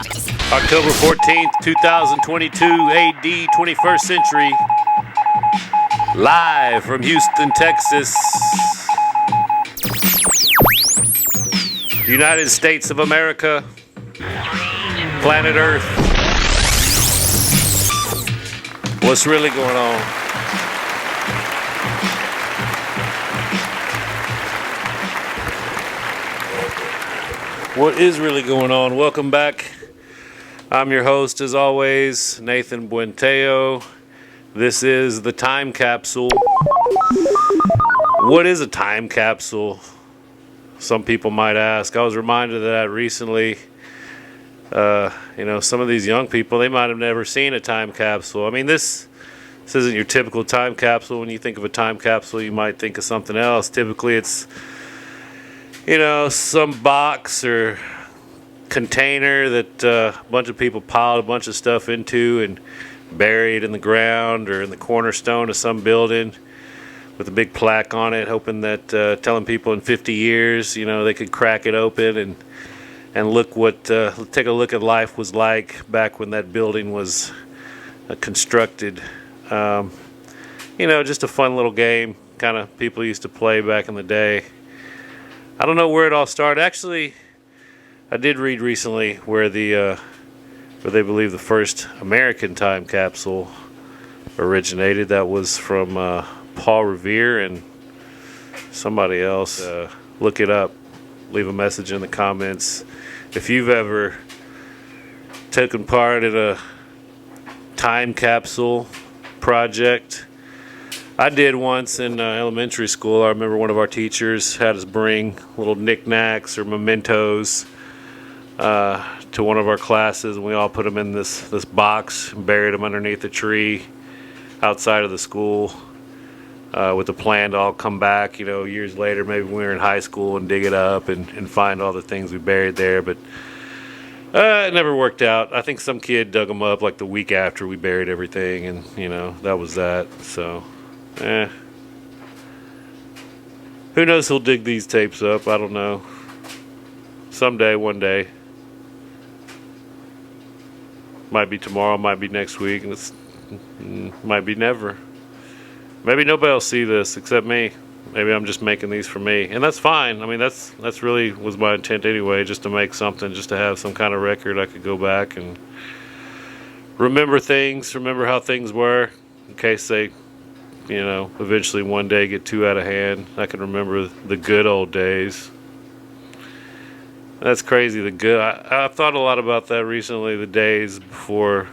October 14th, 2022 AD, 21st century. Live from Houston, Texas. United States of America. Planet Earth. What's really going on? What is really going on? Welcome back. I'm your host, as always, Nathan Buenteo. This is the Time Capsule. What is a time capsule? Some people might ask. I was reminded of that recently. Some of these young people, they might have never seen a time capsule. I mean, this isn't your typical time capsule. When you think of a time capsule, you might think of something else. Typically, it's, some box or container that a bunch of people piled a bunch of stuff into and buried in the ground or in the cornerstone of some building with a big plaque on it, hoping that telling people in 50 years, they could crack it open and look take a look at life was like back when that building was constructed. Just a fun little game, kind of people used to play back in the day. I don't know where it all started. Actually, I did read recently where they believe the first American time capsule originated. That was from Paul Revere and somebody else. Look it up. Leave a message in the comments if you've ever taken part in a time capsule project. I did once in elementary school. I remember one of our teachers had us bring little knickknacks or mementos to one of our classes, and we all put them in this box and buried them underneath a tree outside of the school with the plan to all come back, years later, maybe when we were in high school, and dig it up and find all the things we buried there. But it never worked out. I think some kid dug them up like the week after we buried everything, and that was that. So who knows who'll dig these tapes up? I don't know. Someday, one day. Might be tomorrow, might be next week, and it's might be never. Maybe nobody will see this except me. Maybe I'm just making these for me, and that's fine. I mean, that's really was my intent anyway, just to make something, just to have some kind of record I could go back and remember how things were, in case they, eventually one day get too out of hand. I can remember the good old days. That's crazy. I've thought a lot about that recently. The days before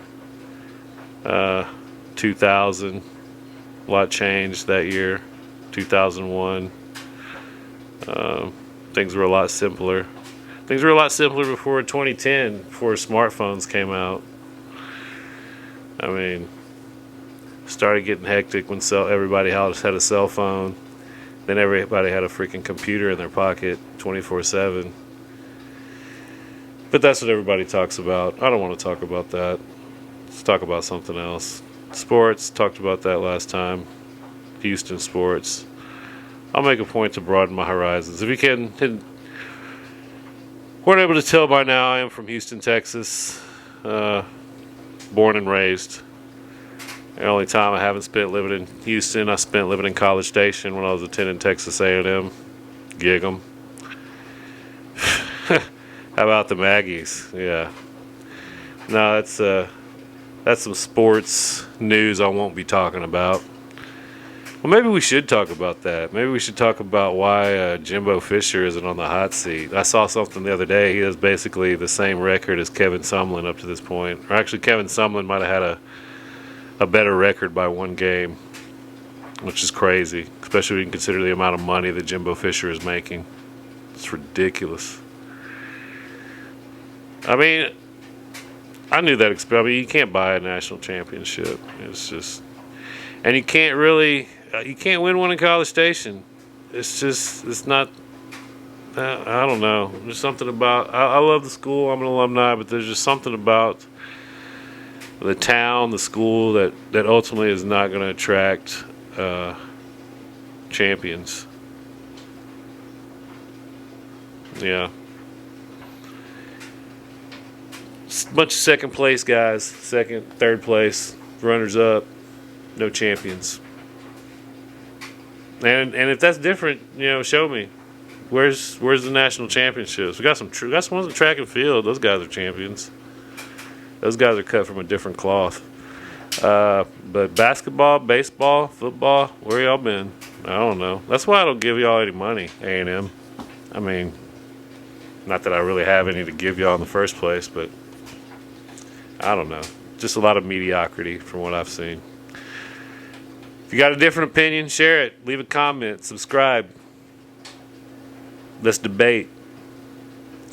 2000, a lot changed that year. 2001. Things were a lot simpler. Things were a lot simpler before 2010, before smartphones came out. I mean, started getting hectic when everybody else had a cell phone. Then everybody had a freaking computer in their pocket 24/7. But that's what everybody talks about. I don't want to talk about that. Let's talk about something else. Sports, talked about that last time. Houston sports. I'll make a point to broaden my horizons. If you weren't able to tell by now, I am from Houston, Texas. Born and raised. The only time I haven't spent living in Houston, I spent living in College Station when I was attending Texas A&M. Gig 'em. How about the Aggies? Yeah. No, that's some sports news I won't be talking about. Well, maybe we should talk about that. Maybe we should talk about why Jimbo Fisher isn't on the hot seat. I saw something the other day. He has basically the same record as Kevin Sumlin up to this point. Or actually, Kevin Sumlin might have had a better record by one game, which is crazy, especially when you consider the amount of money that Jimbo Fisher is making. It's ridiculous. I mean, I knew that. You can't buy a national championship. It's just, and you can't win one in College Station. It's not. I don't know. There's something about. I love the school. I'm an alumni, but there's just something about the town, the school that ultimately is not going to attract champions. Yeah. bunch of second place guys, second, third place, runners up, no champions. And if that's different, show me. Where's the national championships? We got some ones in track and field. Those guys are champions. Those guys are cut from a different cloth. But basketball, baseball, football, where y'all been? I don't know. That's why I don't give y'all any money, A&M. I mean, not that I really have any to give y'all in the first place, but I don't know. Just a lot of mediocrity from what I've seen. If you got a different opinion, share it. Leave a comment. Subscribe. Let's debate.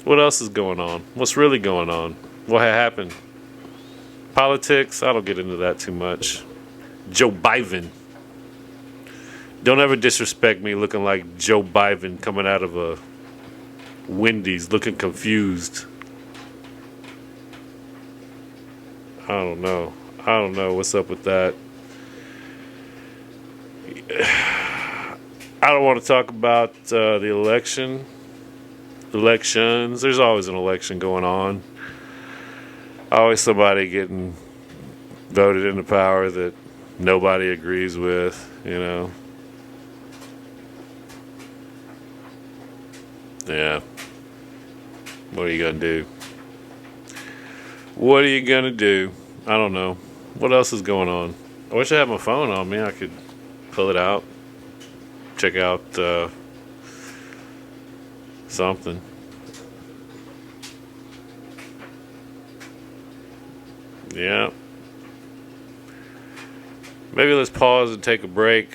What else is going on? What's really going on? What happened? Politics? I don't get into that too much. Joe Biden. Don't ever disrespect me looking like Joe Biden coming out of a Wendy's looking confused. I don't know. What's up with that. I don't want to talk about the elections. There's always an election going on. Always somebody getting voted into power that nobody agrees with, Yeah. What are you going to do? What are you going to do? I don't know. What else is going on? I wish I had my phone on me. I could pull it out. Check out something. Yeah. Maybe let's pause and take a break.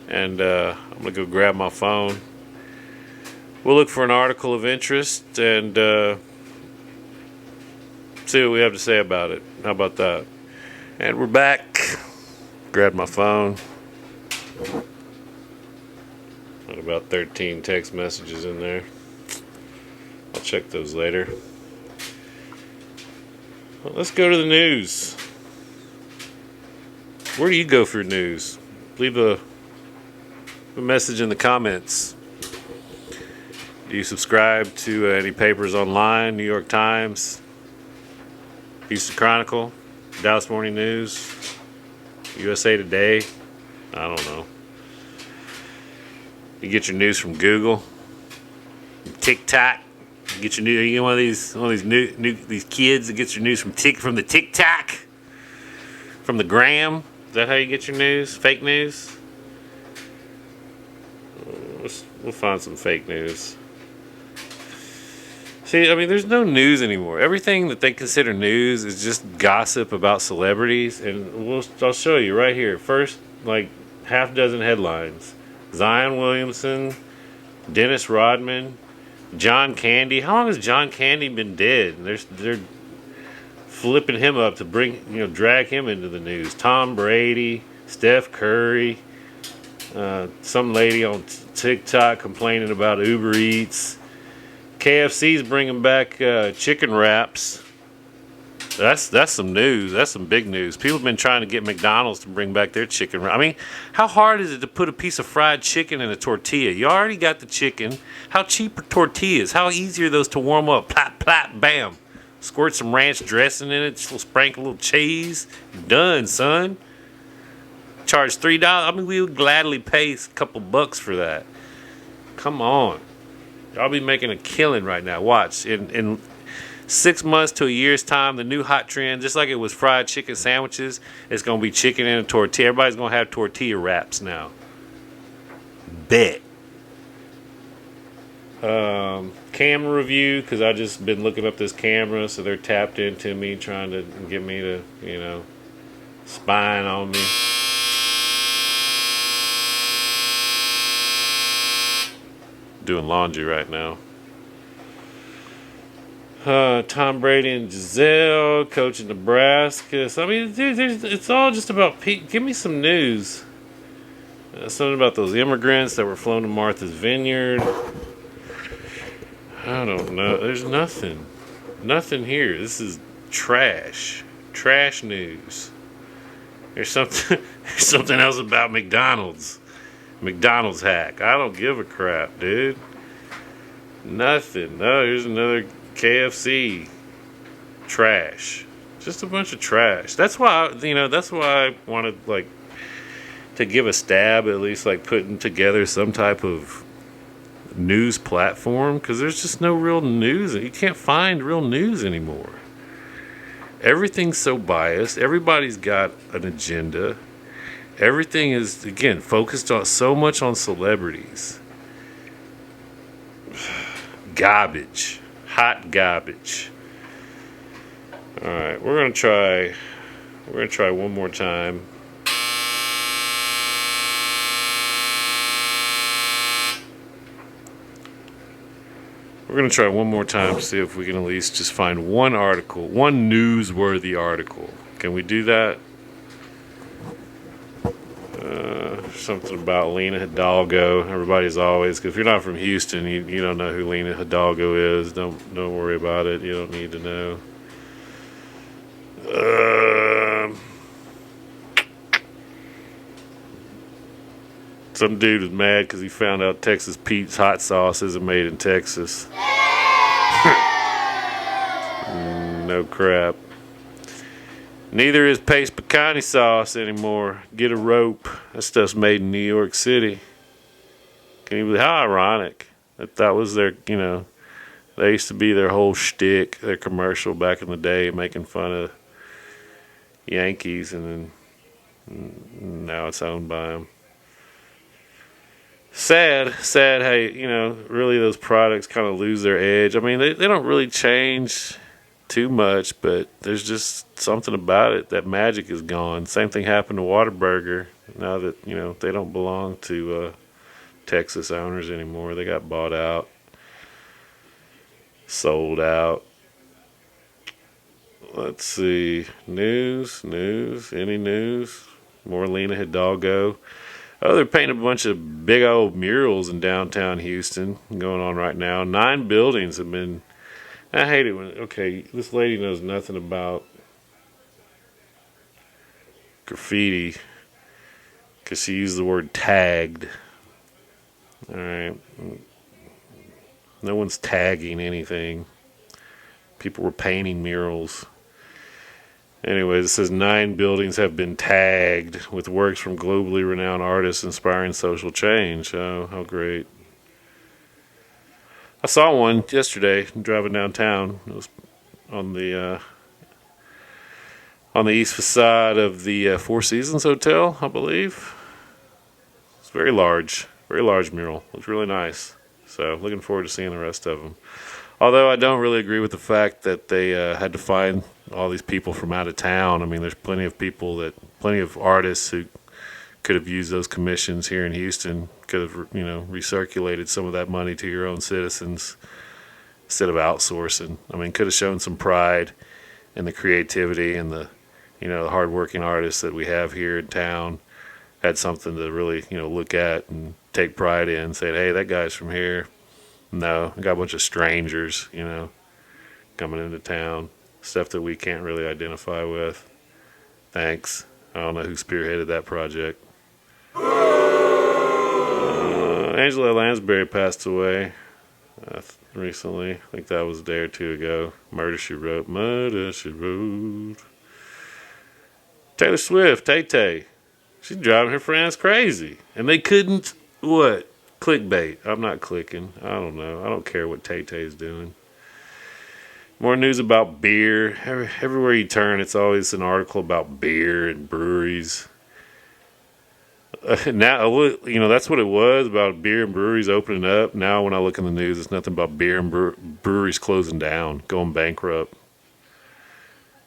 And I'm going to go grab my phone. We'll look for an article of interest and see what we have to say about it. How about that? And we're back. Grab my phone. Got about 13 text messages in there. I'll check those later. Well, let's go to the news. Where do you go for news? Leave a message in the comments. Do you subscribe to any papers online? New York Times, Houston Chronicle, Dallas Morning News, USA Today? I don't know. You get your news from Google, TikTok. You get your news. You get one of these kids that gets your news from the TikTok, from the gram. Is that how you get your news? Fake news? We'll find some fake news. See, I mean, there's no news anymore. Everything that they consider news is just gossip about celebrities. And I'll show you right here. First, like, half dozen headlines. Zion Williamson, Dennis Rodman, John Candy. How long has John Candy been dead? They're flipping him up to drag him into the news. Tom Brady, Steph Curry, some lady on TikTok complaining about Uber Eats. KFC's bringing back chicken wraps. That's some news. That's some big news. People have been trying to get McDonald's to bring back their chicken wrap. I mean, how hard is it to put a piece of fried chicken in a tortilla? You already got the chicken. How cheap are tortillas? How easy are those to warm up? Plop, plop, bam. Squirt some ranch dressing in it. Just sprinkle a little cheese. Done, son. Charge $3. I mean, we would gladly pay a couple bucks for that. Come on. Y'all be making a killing right now. Watch. In 6 months to a year's time, the new hot trend, just like it was fried chicken sandwiches, it's going to be chicken in a tortilla. Everybody's going to have tortilla wraps now. Bet. Camera review, because I just been looking up this camera, so they're tapped into me, trying to get me to, spying on me. Doing laundry right now. Tom Brady and Giselle coaching Nebraska. So, I mean, dude, it's all just about give me some news. Something about those immigrants that were flown to Martha's Vineyard. I don't know. There's nothing here. This is trash news. There's something else about McDonald's hack. I don't give a crap, dude. Nothing. No, here's another KFC. trash. Just a bunch of trash. That's why, that's why I wanted, like, to give a stab at least, like, putting together some type of news platform, because there's just no real news. You can't find real news anymore. Everything's so biased. Everybody's got an agenda. Everything is, again, focused on so much on celebrities. Garbage. Hot garbage. Alright, we're gonna try one more time. We're going to try one more time to see if we can at least just find one article, one newsworthy article. Can we do that? Something about Lina Hidalgo. Everybody's always, because if you're not from Houston, you don't know who Lina Hidalgo is. Don't worry about it. You don't need to know. Some dude was mad because he found out Texas Pete's hot sauce isn't made in Texas. No crap. Neither is paste pecani sauce anymore. Get a rope. That stuff's made in New York City. Can you believe how ironic that was their, they used to be their whole shtick, their commercial back in the day, making fun of Yankees, and then now it's owned by them. Sad how, really those products kind of lose their edge. I mean, they don't really change too much, but there's just something about it. That magic is gone. Same thing happened to Whataburger. Now that, they don't belong to Texas owners anymore. They got bought out, sold out. Let's see. News. Any news? More Lina Hidalgo. Oh, they're painting a bunch of big old murals in downtown Houston going on right now. 9 buildings have been... I hate it when... Okay, this lady knows nothing about graffiti because she used the word tagged. Alright. No one's tagging anything. People were painting murals. Anyways, it says 9 buildings have been tagged with works from globally renowned artists inspiring social change. Oh, how great. I saw one yesterday driving downtown. It was on the east facade of the Four Seasons Hotel, I believe. It's very large mural. Looks really nice. So, looking forward to seeing the rest of them. Although I don't really agree with the fact that they had to find all these people from out of town. I mean, there's plenty of artists who could have used those commissions here in Houston. Could have, recirculated some of that money to your own citizens instead of outsourcing. I mean, could have shown some pride in the creativity and the hardworking artists that we have here in town. Had something to really, look at and take pride in. Saying, hey, that guy's from here. No, I got a bunch of strangers, coming into town. Stuff that we can't really identify with. Thanks. I don't know who spearheaded that project. Angela Lansbury passed away recently. I think that was a day or two ago. Murder, She Wrote. Taylor Swift, Tay-Tay. She's driving her friends crazy. And they couldn't, what? Clickbait. I'm not clicking. I don't know. I don't care what Tay-Tay's doing. More news about beer. Everywhere you turn, it's always an article about beer and breweries. Now, that's what it was, about beer and breweries opening up. Now, when I look in the news, it's nothing about beer and breweries closing down, going bankrupt.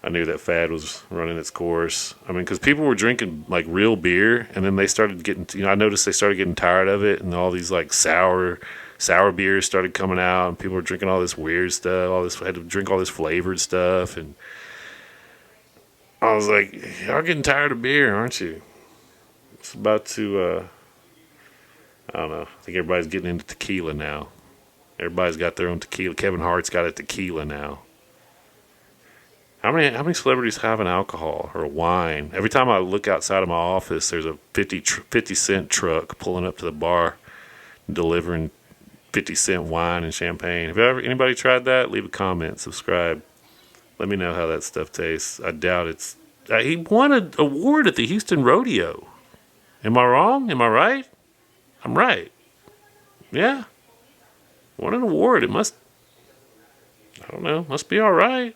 I knew that fad was running its course. I mean, because people were drinking, like, real beer, and then they started getting, I noticed they started getting tired of it, and all these, like, sour beers started coming out, and people were drinking all this weird stuff, had to drink all this flavored stuff, and I was like, y'all getting tired of beer, aren't you? It's about to, I don't know, I think everybody's getting into tequila now. Everybody's got their own tequila. Kevin Hart's got a tequila now. How many celebrities have an alcohol or a wine? Every time I look outside of my office, there's a 50-cent truck pulling up to the bar, delivering 50-cent wine and champagne. Have anybody tried that? Leave a comment, subscribe. Let me know how that stuff tastes. I doubt it's. He won an award at the Houston Rodeo. Am I wrong? Am I right? I'm right. Yeah. Won an award. It must. I don't know. Must be all right.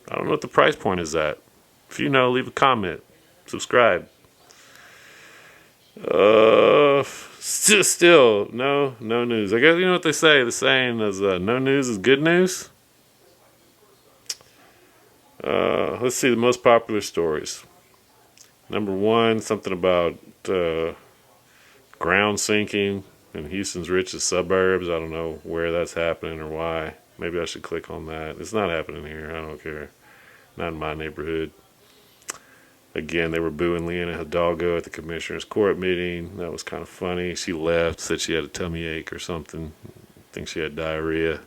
I don't know what the price point is at. If you know, leave a comment. Subscribe. Still, no news. I guess you know what they say. The saying is, no news is good news. Let's see the most popular stories. Number one, something about ground sinking in Houston's richest suburbs. I don't know where that's happening or why. Maybe I should click on that. It's not happening here. I don't care. Not in my neighborhood. Again, they were booing Lina Hidalgo at the commissioner's court meeting. That was kind of funny. She left, said she had a tummy ache or something. I think she had diarrhea.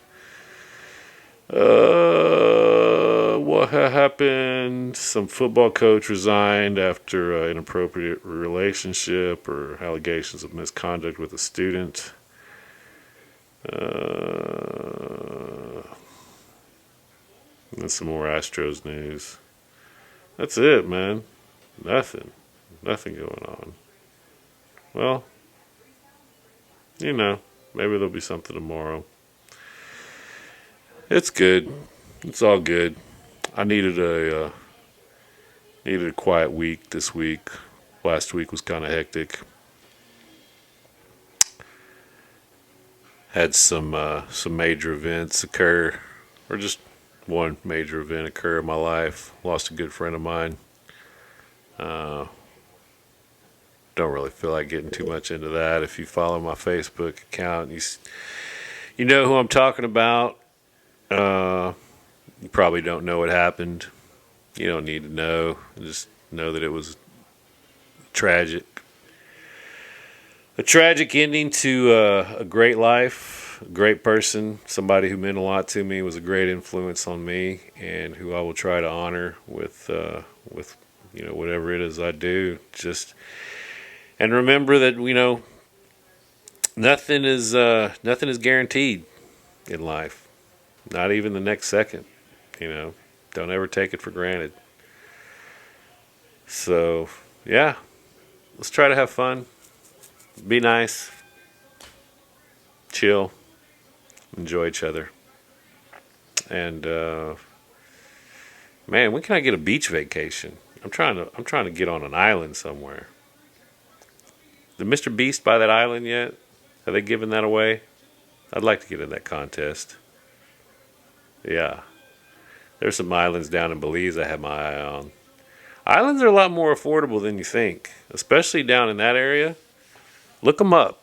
What happened? Some football coach resigned after an inappropriate relationship or allegations of misconduct with a student. And some more Astros news. That's it, man. Nothing going on. Well, you know, maybe there'll be something tomorrow. It's good. It's all good. I needed a quiet week this week. Last week was kind of hectic. Had some major events occur, or just one major event occur in my life. Lost a good friend of mine. Don't really feel like getting too much into that. If you follow my Facebook account, you know who I'm talking about. You probably don't know what happened. You don't need to know. Just know that it was tragic. A tragic ending to a great life, a great person, somebody who meant a lot to me, was a great influence on me, and who I will try to honor with you know, whatever it is I do. Just, and remember that, you know, nothing is guaranteed in life. Not even the next second. You know, don't ever take it for granted. So, yeah, let's try to have fun. Be nice. Chill. Enjoy each other. And man, when can I get a beach vacation? I'm trying to get on an island somewhere. Did Mr. Beast buy that island yet? Have they given that away? I'd like to get in that contest. Yeah. There's some islands down in Belize I have my eye on. Islands are a lot more affordable than you think, especially down in that area. Look them up.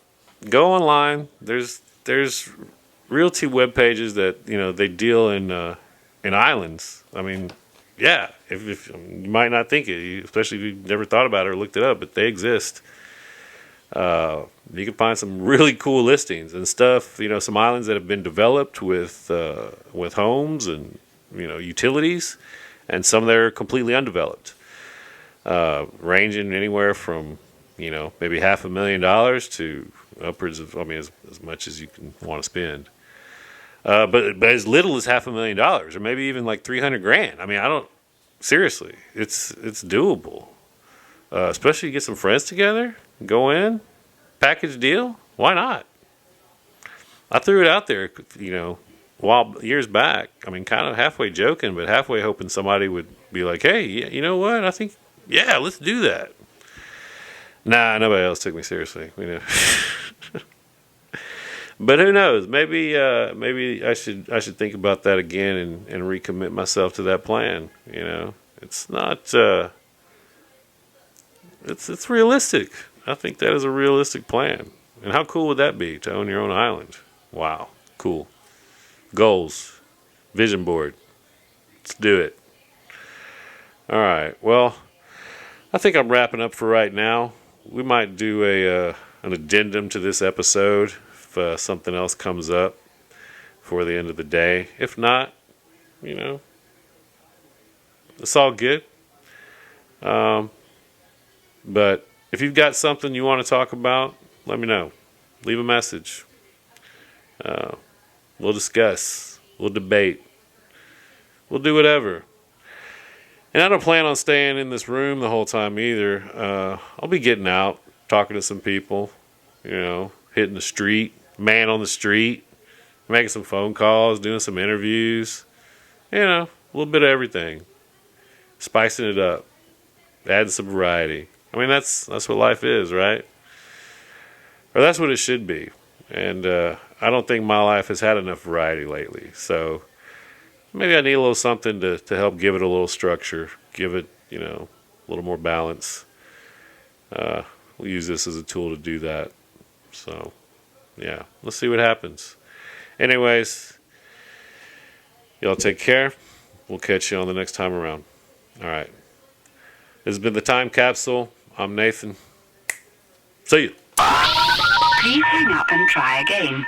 Go online. There's realty web pages that, you know, they deal in islands. I mean, yeah, if you might not think it, especially if you've never thought about it or looked it up, but they exist. You can find some really cool listings and stuff. You know, some islands that have been developed with homes and, you know, utilities, and some that are completely undeveloped, ranging anywhere from, you know, maybe $500,000 to upwards of, I mean, as much as you can want to spend. But as little as $500,000, or maybe even like $300,000. I mean, seriously, it's doable. Especially you get some friends together, go in, package deal. Why not? I threw it out there, you know, years back. I mean, kind of halfway joking, but halfway hoping somebody would be like, hey, you know what? I think, yeah, let's do that. Nah, nobody else took me seriously. You know. But who knows? Maybe I should think about that again and recommit myself to that plan. You know, it's not. It's realistic. I think that is a realistic plan. And how cool would that be to own your own island? Wow, cool. Goals, vision board. Let's do it. All right. Well, I think I'm wrapping up for right now. We might do an addendum to this episode if something else comes up for the end of the day. If not, you know, it's all good. But if you've got something you want to talk about, let me know. Leave a message. We'll discuss. We'll debate. We'll do whatever. And I don't plan on staying in this room the whole time either. I'll be getting out, talking to some people, hitting the street, man on the street, making some phone calls, doing some interviews, a little bit of everything. Spicing it up, adding some variety. I mean, that's what life is, right? Or that's what it should be. And I don't think my life has had enough variety lately. So maybe I need a little something to help give it a little structure, give it, a little more balance. We'll use this as a tool to do that. So, yeah, let's see what happens. Anyways, y'all take care. We'll catch you on the next time around. All right. This has been the Time Capsule. I'm Nathan. See you. Please hang up and try again.